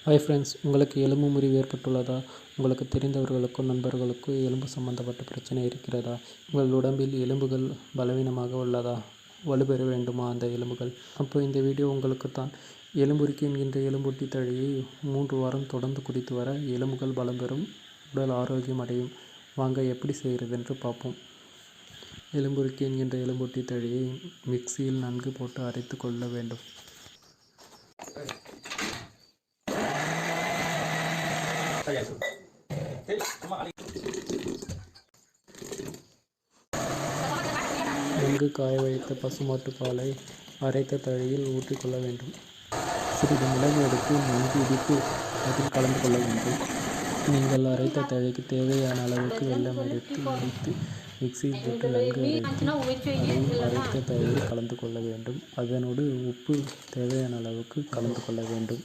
Hi friends, உங்களுக்கு எலும்பு முறிவு ஏற்பட்டுள்ளதா? உங்களுக்கு தெரிந்தவர்களுக்கோ நண்பர்களுக்கோ எலும்பு சம்பந்தப்பட்ட பிரச்சனை இருக்கிறதா? உங்கள் உடம்பில் எலும்புகள் பலவீனமாக உள்ளதா? வலுப்பெற வேண்டுமா அந்த எலும்புகள்? அப்போ இந்த வீடியோ உங்களுக்கு தான். எலும்புருக்கி என்கின்ற எலும்பூட்டி தழையை 3 வாரம் தொடர்ந்து குடித்து வர எலும்புகள் பலம் பெறும், உடல் ஆரோக்கியம் அடையும். வாங்க எப்படி செய்கிறது என்று பார்ப்போம். எலும்புருக்கி என்கின்ற எலும்பூட்டி தழையை மிக்சியில் நன்கு போட்டு அரைத்து கொள்ள வேண்டும். நன்கு காய வைத்த பசுமாட்டு பாலை அரைத்த தழையில் ஊற்றிக்கொள்ள வேண்டும். சிறிது மிளகு எடுத்து நன்கு இடித்து அதில் கலந்து கொள்ள வேண்டும். நீங்கள் அரைத்த தழைக்கு தேவையான அளவுக்கு வெல்லம் எடுத்து இடித்து மிக்சியில் போட்டு நன்கு அரைத்து அதையும் அரைத்த தழையில் கலந்து கொள்ள வேண்டும். அதனோடு உப்பு தேவையான அளவுக்கு கலந்து கொள்ள வேண்டும்.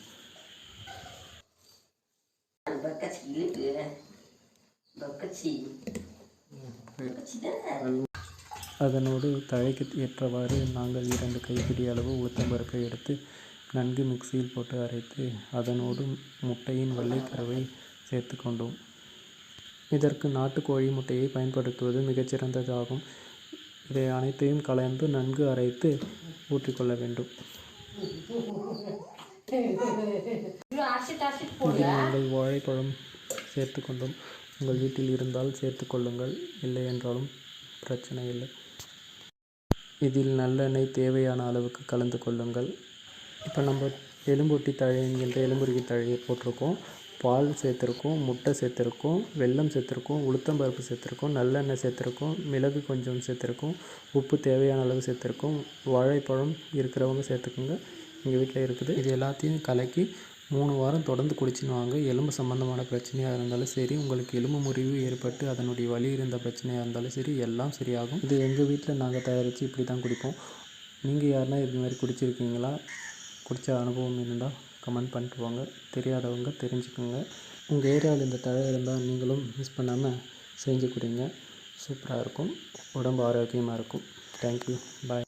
அதனோடு தழைக்கு ஏற்றவாறு நாங்கள் 2 கைப்பிடி அளவு உளுத்தம்பருப்பை எடுத்து நன்கு மிக்சியில் போட்டு அரைத்து அதனோடு முட்டையின் வெள்ளைக்கருவை சேர்த்து கொண்டோம். இதற்கு நாட்டுக்கோழி முட்டையை பயன்படுத்துவது மிகச்சிறந்ததாகும். இதை அனைத்தையும் கலந்து நன்கு அரைத்து ஊற்றிக்கொள்ள வேண்டும். இதில் நாங்கள் வாழைப்பழம் சேர்த்து கொண்டோம். உங்கள் வீட்டில் இருந்தால் சேர்த்து கொள்ளுங்கள், இல்லை என்றாலும் பிரச்சனை இல்லை. இதில் நல்லெண்ணெய் தேவையான அளவுக்கு கலந்து கொள்ளுங்கள். இப்போ நம்ம எலும்பூட்டி தழை என்கின்ற எலும்புருக்கி தழையை போட்டிருக்கோம், பால் சேர்த்துருக்கோம், முட்டை சேர்த்துருக்கோம், வெல்லம் சேர்த்துருக்கோம், உளுத்தம்பருப்பு சேர்த்துருக்கோம், நல்லெண்ணெய் சேர்த்துருக்கோம், மிளகு கொஞ்சம் சேர்த்துருக்கோம், உப்பு தேவையான அளவு சேர்த்துருக்கோம். வாழைப்பழம் இருக்கிறவங்க சேர்த்துக்கோங்க, எங்கள் வீட்டில் இருக்குது. இது எல்லாத்தையும் கலக்கி 3 வாரம் தொடர்ந்து குடிச்சின்னு வாங்க. எலும்பு சம்பந்தமான பிரச்சனையாக இருந்தாலும் சரி, உங்களுக்கு எலும்பு முறிவு ஏற்பட்டு அதனுடைய வலி இருந்த பிரச்சனையாக இருந்தாலும் சரி, எல்லாம் சரியாகும். இது எங்கள் வீட்டில் நாங்கள் தயாரித்து இப்படி தான் குடிப்போம். நீங்கள் யாருன்னா இது மாதிரி குடிச்சிருக்கீங்களா? குடித்த அனுபவம் இருந்தால் கமெண்ட் பண்ணிட்டு வாங்க. தெரியாதவங்க தெரிஞ்சுக்கோங்க. உங்கள் ஏரியாவில் இந்த தழை இருந்தால் நீங்களும் மிஸ் பண்ணாமல் செஞ்சு குடிங்க. சூப்பராக இருக்கும், உடம்பு ஆரோக்கியமாக இருக்கும். தேங்க்யூ, பாய்.